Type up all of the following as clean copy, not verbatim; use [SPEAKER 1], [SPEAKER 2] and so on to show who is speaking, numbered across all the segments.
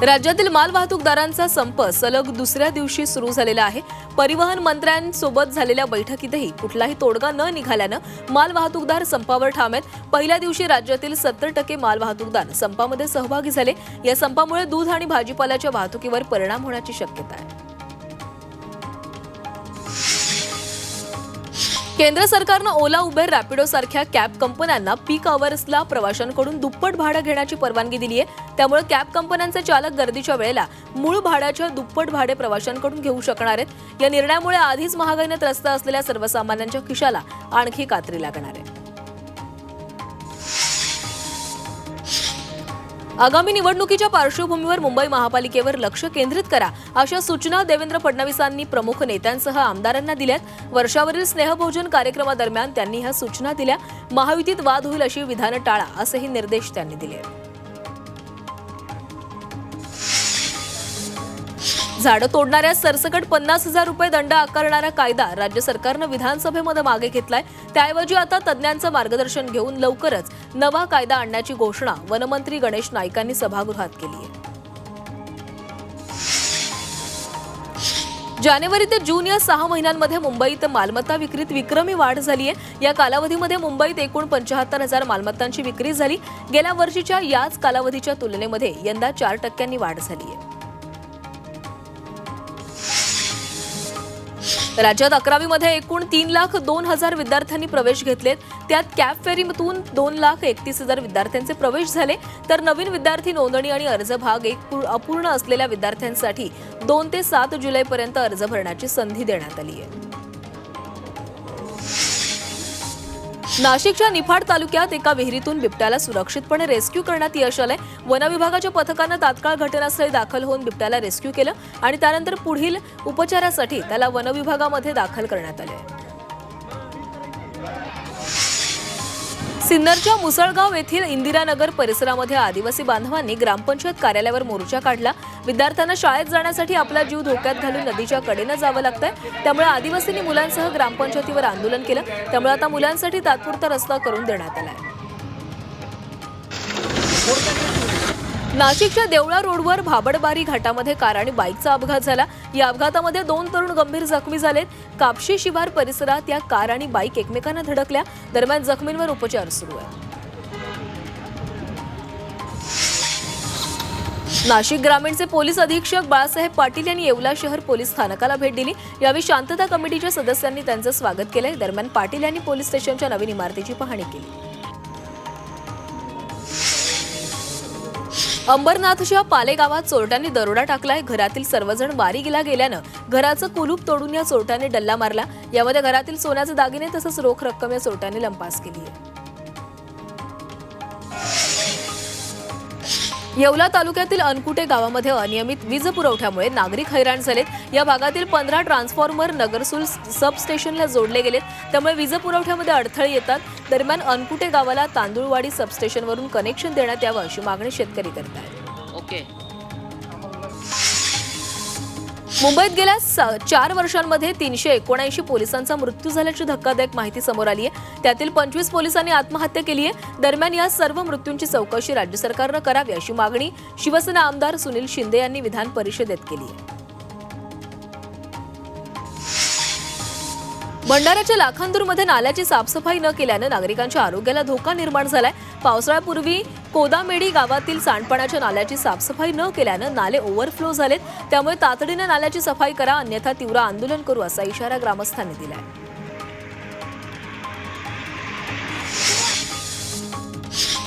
[SPEAKER 1] राज्यातील मालवाहतूकदारांचा संप सलग दुसऱ्या दिवशी सुरू झालेला आहे। परिवहन मंत्र्यांसोबत झालेल्या बैठकीतही कुठलाही तोडगा न निघाल्यानं मालवाहतूकदार संपावर ठाम आहेत। पहिल्या दिवशी राज्यातील 70% मालवाहतूकदार संपामध्ये सहभागी झाले। या संपामुळे दूध आणि भाजीपाल्याच्या वाहतुकीवर परिणाम होण्याची शक्यता आहे। केंद्र सरकारने ओला, उबेर, रॅपिडो सारख्या कॅब कंपन्यांना पीक अवर्सला प्रवाशांकडून दुप्पट भाडं घेण्याची परवानगी दिली आहे। त्यामुळे कॅब कंपन्यांचे चालक गर्दीच्या वेळेला मूळ भाड्याच्या दुप्पट भाडे प्रवाशांकडून घेऊ शकणार आहेत। या निर्णयामुळे आधीच महागाईने त्रस्त असलेल्या सर्वसामान्यांच्या खिशाला आणखी कात्री लागणार आहे। आगामी निवडणुकीच्या पार्श्वभूमीवर मुंबई महापालिकेवर लक्ष केंद्रित करा अशा सूचना देवेंद्र फडणवीसांनी प्रमुख नेत्यांसह आमदारांना दिल्यात। वर्षावरील स्नेहभोजन कार्यक्रमादरम्यान त्यांनी ह्या सूचना दिल्या। महायुतीत वाद होईल अशी विधानं टाळा असेही निर्देश त्यांनी दिले। झाडं तोडणाऱ्या सरसकट 50,000 रुपये दंड आकारणारा कायदा राज्य सरकारनं विधानसभेमध्ये मागे घेतलाय। त्याऐवजी आता तज्ज्ञांचं मार्गदर्शन घेऊन लवकरच नवा कायदा आणण्याची घोषणा वनमंत्री गणेश नाईकांनी सभागृहात केली आहे। जानेवारी ते जून या 6 महिन्यांमध्ये मुंबईत मालमत्ता विक्रीत विक्रमी वाढ झाली आहे। या कालावधीमध्ये मुंबईत एकूण 75,000 मालमत्तांची विक्री झाली। गेल्या वर्षीच्या याच कालावधीच्या तुलनेमध्ये यंदा 4% वाढ झाली आहे। राज्यात 11वी मध्ये एकूण 3,02,000 विद्यार्थ्यांनी प्रवेश घेतलेत। त्यात कॅब फेरीमधून 2,31,000 विद्यार्थ्यांचे प्रवेश झाले, तर नवीन विद्यार्थी नोंदणी आणि अर्ज भाग अपूर्ण असलेल्या विद्यार्थ्यांसाठी 2 ते 7 जुलैपर्यंत अर्ज भरण्याची संधी देण्यात आली आहे। नाशिकच्या निफाड तालुक्यात एका विहिरीतून बिबट्याला सुरक्षितपणे रेस्क्यू करण्यात यश आलंय। वन विभागाच्या पथकानं तात्काळ घटनास्थळी दाखल होऊन बिबट्याला रेस्क्यू केलं आणि त्यानंतर पुढील उपचारासाठी त्याला वन विभागामध्ये दाखल करण्यात आले। सिन्नरच्या मुसळगाव येथील इंदिरानगर परिसरामध्ये आदिवासी बांधवांनी ग्रामपंचायत कार्यालयावर मोर्चा काढला। विद्यार्थ्यांना शाळेत जाण्यासाठी आपला जीव धोक्यात घालून नदीच्या कडेने जावं लागतंय, त्यामुळे आदिवासींनी मुलांसह ग्रामपंचायतीवर आंदोलन केलं। त्यामुळे आता मुलांसाठी तात्पुरता रस्ता करून देण्यात आलाय। नाशिकच्या देवळा रोडवर भाबडबारी घाटामध्ये कार आणि बाईकचा अपघात झाला। या अपघातामध्ये 2 तरुण गंभीर जखमी झालेत। कापशी शिवार परिसरात या कार आणि बाईक एकमेकांना धडकल्या। दरम्यान जखमींवर उपचार सुरू आहेत। नाशिक ग्रामीणचे पोलीस अधीक्षक बाळासाहेब पाटील यांनी येवला शहर पोलीस स्थानकाला भेट दिली। यावेळी शांतता कमिटीच्या सदस्यांनी त्यांचं स्वागत केलंय। दरम्यान पाटील यांनी पोलीस स्टेशनच्या नवीन इमारतीची पाहणी केली। अंबरनाथच्या पाले गावात चोरट्यांनी दरोडा टाकलाय। घरातील सर्वजण वारीला गेल्यानं घराचं कुलूप तोडून या चोरट्यांनी डल्ला मारला। यामध्ये घरातील सोन्याचे दागिने तसंच रोख रक्कम या चोरट्यांनी लंपास केली आहे। येवला तालुक्यातील अनकुटे गावामध्ये अनियमित वीज पुरवठ्यामुळे नागरिक हैराण झालेत। या भागातील 15 ट्रान्सफॉर्मर नगरसूल सब स्टेशनला जोडले गेलेत, त्यामुळे वीज पुरवठ्यामध्ये अडथळे येतात। दरम्यान अनकुटे गावाला तांदूळवाडी सबस्टेशनवरून कनेक्शन देण्यात यावं अशी मागणी शेतकरी करत आहेत। मुंबईत गेल्या 4 वर्षांमध्ये 379 पोलिसांचा मृत्यू झाल्याची धक्कादायक माहिती समोर आली आहे। त्यातील 25 पोलिसांनी आत्महत्या केली आहे। दरम्यान या सर्व मृत्यूंची चौकशी राज्य सरकारनं करावी अशी मागणी शिवसेना आमदार सुनील शिंदे यांनी विधान परिषदेत केली आहे। भंडाऱ्याच्या लाखांदूरमध्ये नाल्याची साफसफाई न केल्यानं नागरिकांच्या आरोग्याला धोका निर्माण झालाय। पावसाळ्यापूर्वी कोदामेडी गावातील सांडपाण्याच्या नाल्याची साफसफाई न केल्यानं नाले ओव्हरफ्लो झालेत। त्यामुळे तातडीनं नाल्याची सफाई करा, अन्यथा तीव्र आंदोलन करू असा इशारा ग्रामस्थांनी दिलाय।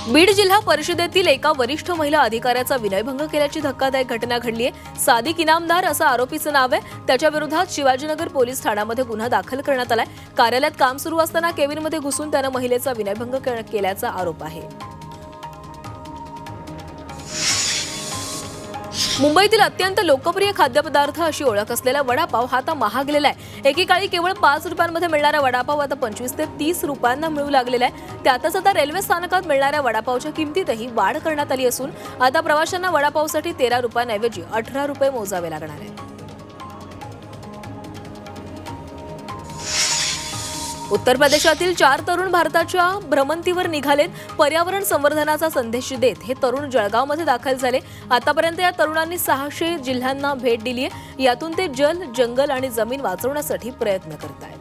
[SPEAKER 1] बीड जिल्हा परिषदेतील एका वरिष्ठ महिला अधिकाऱ्याचा विनयभंग केल्याची धक्कादायक घटना घडली आहे। सादिक इनामदार असं आरोपीचं नाव आहे। त्याच्या विरोधात शिवाजीनगर पोलीस ठाण्यामध्ये गुन्हा दाखल करण्यात आलाय। कार्यालयात काम सुरू असताना केबिनमध्ये घुसून त्यानं महिलेचा विनयभंग केल्याचा आरोप आहे। मुंबईतील अत्यंत लोकप्रिय खाद्यपदार्थ अशी ओळख असलेला वडापाव हा आता महागलेला आहे। एकेकाळी केवळ 5 रुपयांमध्ये मिळणारा वडापाव आता 25 ते 30 रुपयांना मिळू लागलेला आहे। त्यातच आता रेल्वे स्थानकात मिळणाऱ्या वडापावच्या किमतीतही वाढ करण्यात आली असून आता प्रवाशांना वडापावसाठी 13 रुपयांऐवजी 18 रुपये मोजावे लागणार आहेत। उत्तर प्रदेशातील 4 तरुण भारताच्या भ्रमंतीवर निघालेत. पर्यावरण संवर्धनाचा संदेश देत हे तरुण जळगावमध्ये दाखल झाले. आतापर्यंत या तरुणांनी 600 जिल्ह्यांना भेट दिली आहे. यातून ते जल, जंगल आणि जमीन वाचवण्यासाठी प्रयत्न करत आहेत.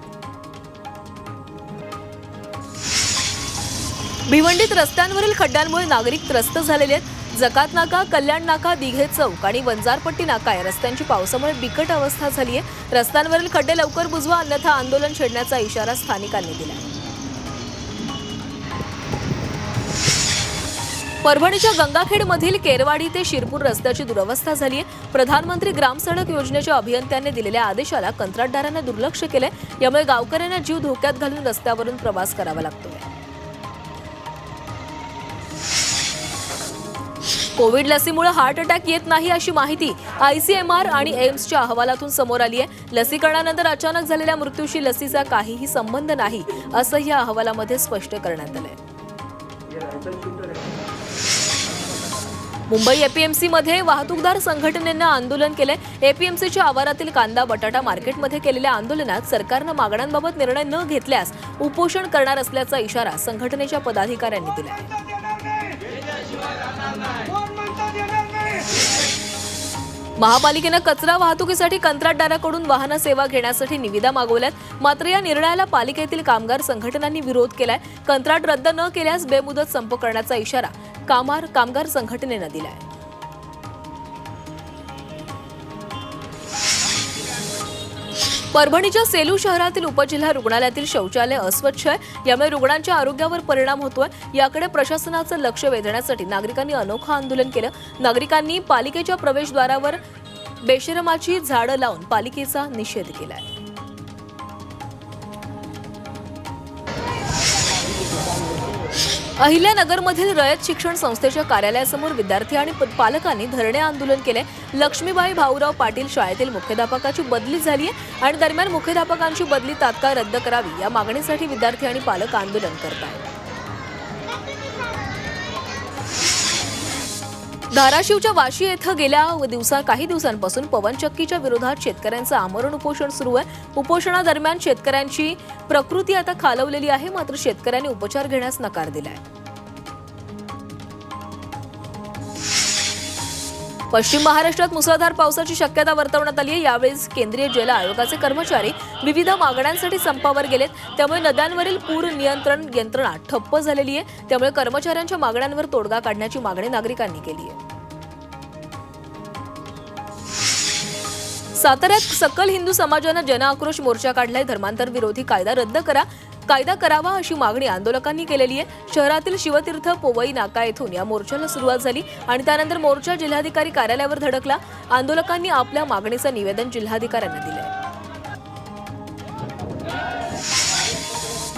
[SPEAKER 1] भिवंडीत रस्त्यांवरील खड्ड्यांमुळे नागरिक त्रस्त झालेले आहेत. जकात नाका, कल्याण नाका, दिघे चौक आणि वंजारपट्टी नाका या रस्त्यांची पावसामुळे बिकट अवस्था झाली आहे. रस्त्यांवरील खड्डे लवकर बुजवा, अन्यथा आंदोलन छेडण्याचा इशारा स्थानिकांनी दिला. परभणीच्या गंगाखेडमधील केरवाडी ते शिरपूर रस्त्याची दुरवस्था झाली आहे. प्रधानमंत्री ग्राम सडक योजनेच्या अभियंत्यांनी दिलेल्या आदेशाला कंत्राटदारांना दुर्लक्ष केलंय. यामुळे गावकऱ्यांना जीव धोक्यात घालून रस्त्यावरून प्रवास करावा लागतोय. कोविड लसीमुळे हार्ट अटॅक येत नाही अशी माहिती ICMR आणि एम्सच्या अहवालातून समोर आली आहे. लसीकरणानंतर अचानक झालेल्या मृत्यूशी लसीचा काहीही संबंध नाही असं या अहवालामध्ये स्पष्ट करण्यात आलंय. मुंबई APMC मध्ये वाहतूकदार संघटनेनं आंदोलन केलंय. APMCच्या आवारातील कांदा बटाटा मार्केटमध्ये केलेल्या आंदोलनात सरकारनं मागण्यांबाबत निर्णय न घेतल्यास उपोषण करणार असल्याचा इशारा संघटनेच्या पदाधिकाऱ्यांनी दिला आहे. महापालिकेनं कचरा वाहतुकीसाठी कंत्राटदाराकडून वाहन सेवा घेण्यासाठी निविदा मागवल्यात. मात्र या निर्णयाला पालिकेतील कामगार संघटनांनी विरोध केलाय. कंत्राट रद्द न केल्यास बेमुदत संप करण्याचा इशारा कामगार संघटनेनं दिलाय. परभणीच्या सेलू शहरातील उपजिल्हा रुग्णालयातील शौचालय अस्वच्छ आहे. यामुळे रुग्णांच्या आरोग्यावर परिणाम होतोय. याकडे प्रशासनाचं लक्ष वेधण्यासाठी नागरिकांनी अनोखं आंदोलन केलं. नागरिकांनी पालिकेच्या प्रवेशद्वारावर बेशरमाची झाडं लावून पालिकेचा निषेध केलाय. अहिल्यानगरमधील रयत शिक्षण संस्थेच्या कार्यालयासमोर विद्यार्थी आणि पालकांनी धरणे आंदोलन केले. लक्ष्मीबाई भाऊराव पाटील शाळेतील मुख्याध्यापकाची बदली झाली आहे आणि दरम्यान मुख्याध्यापकांची बदली तात्काळ रद्द करावी या मागणीसाठी विद्यार्थी आणि पालक आंदोलन करत आहेत. धाराशिवच्या वाशी येथे गेल्या काही दिवसांपासून पवनचक्कीच्या विरोधात शेतकऱ्यांचं आमरण उपोषण सुरू आहे. उपोषणादरम्यान शेतकऱ्यांची प्रकृती आता खालवलेली आहे. मात्र शेतकऱ्यांनी उपचार घेण्यास नकार दिलाय. पश्चिम महाराष्ट्रात मुसळधार पावसाची शक्यता वर्तवण्यात आली आहे. यावेळी केंद्रीय जल आयोगाचे कर्मचारी विविध मागण्यांसाठी संपावर गेलेत. त्यामुळे नद्यांवरील पूर नियंत्रण यंत्रणा ठप्प झालेली आहे. त्यामुळे कर्मचाऱ्यांच्या मागण्यांवर तोडगा काढण्याची मागणी नागरिकांनी केली आहे. साताऱ्यात सकल हिंदू समाजानं जनआक्रोश मोर्चा काढलाय. धर्मांतर विरोधी कायदा करावा अशी मागणी आंदोलकांनी केलेली आहे. शहरातील शिवतीर्थ पोवई नाका येथून या मोर्चाला सुरुवात झाली आणि त्यानंतर मोर्चा जिल्हाधिकारी कार्यालयावर धडकला. आंदोलकांनी आपल्या मागणीचं निवेदन जिल्हाधिकाऱ्यांना दिले.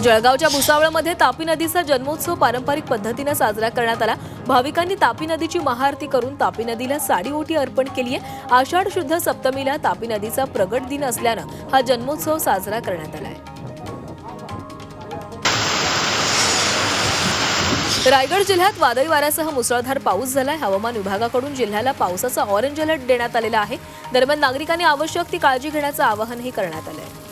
[SPEAKER 1] जळगावच्या भुसावळमध्ये तापी नदीचा जन्मोत्सव पारंपरिक पद्धतीने साजरा करण्यात आला. भाविकांनी तापी नदीची महाआरती करून तापी नदीला साडी ओटी अर्पण केली आहे. आषाढ शुद्ध सप्तमीला तापी नदीचा प्रगट दिन असल्यानं हा जन्मोत्सव साजरा करण्यात आला आहे. रायगड जिल्ह्यात वादळी वाऱ्यासह मुसळधार पाऊस झालाय. हवामान विभागाकडून जिल्ह्याला पावसाचा ऑरेंज अलर्ट देण्यात आलेला आहे. दरम्यान नागरिकांनी आवश्यक ती काळजी घेण्याचं आवाहनही करण्यात आलं आहे.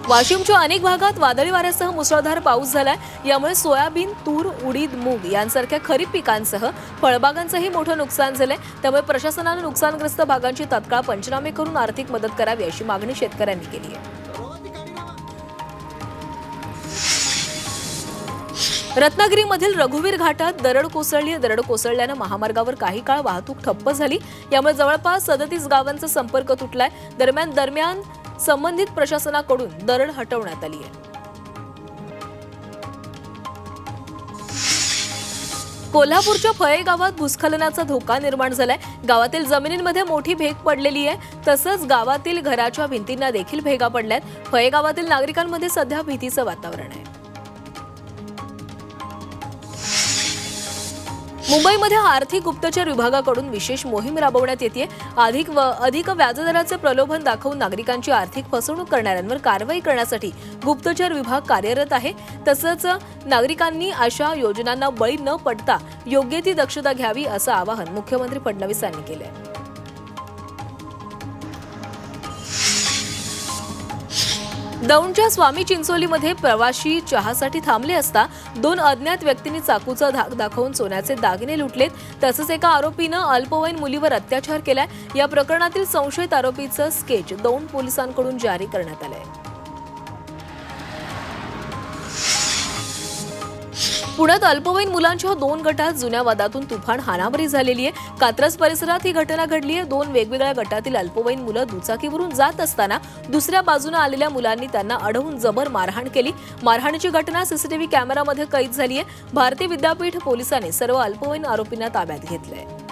[SPEAKER 1] वाशिमच्या अनेक भागात वादळी वाऱ्यासह मुसळधार पाऊस झालाय. यामुळे सोयाबीन, तूर, उडीद, मूग यांसारख्या खरीप पिकांसह फळबागांचंही मोठं नुकसान झालंय. त्यामुळे प्रशासनानं नुकसानग्रस्त भागांची तात्काळ पंचनामे करून आर्थिक मदत करावी अशी मागणी शेतकऱ्यांनी केली आहे. रत्नागिरीमधील रघुवीर घाटात दरड कोसळली. दरड कोसळल्यानं महामार्गावर काही काळ वाहतूक ठप्प झाली. यामुळे जवळपास 37 गावांचा संपर्क तुटलाय. दरम्यान संबंधित प्रशासनाकडून दरड हटवण्यात आली आहे. कोल्हापूरच्या फळे गावात भूस्खलनाचा धोका निर्माण झालाय. गावातील जमिनींमध्ये मोठी भेग पडलेली आहे. तसंच गावातील घराच्या भिंतींना देखील भेगा पडल्यात. फळे गावातील नागरिकांमध्ये सध्या भीतीचं वातावरण आहे. मुंबईमध्ये आर्थिक गुप्तचर विभागाकडून विशेष मोहीम राबवण्यात येते. अधिक व्याजदराचे प्रलोभन दाखवून नागरिकांची आर्थिक फसवणूक करणाऱ्यांवर कारवाई करण्यासाठी गुप्तचर विभाग कार्यरत आहे. तसंच नागरिकांनी अशा योजनांना बळी न पडता योग्य ती दक्षता घ्यावी असं आवाहन मुख्यमंत्री फडणवीस यांनी केलं आहे. दौंडच्या स्वामी चिंचोलीमध्ये प्रवाशी चहासाठी थांबले असता दोन अज्ञात व्यक्तींनी चाकूचा धाक दाखवून सोन्याचे दागिने लुटलेत। तसंच एका आरोपीनं अल्पवयीन मुलीवर अत्याचार केलाय। या प्रकरणातील संशयित आरोपीचं स्केच दौंड पोलिसांकडून जारी करण्यात आलंय। पुण्यात अल्पवयीन मुलांच्या दोन गटात जुन्या वादातून तुफान हाणामारी झालेली आहे। कात्रज परिसरात ही घटना घडली आहे। दोन वेगवेगळ्या गटातील अल्पवयीन मुलं दुचाकीवरून जात असताना दुसऱ्या बाजूने आलेल्या मुलांनी त्यांना अडवून जबर मारहाण केली। मारहाणीची घटना सीसीटीव्ही कॅमेरामध्ये कैद झाली आहे। भारतीय विद्यापीठ पोलिसांनी सर्व अल्पवयीन आरोपींना ताब्यात घेतलंय।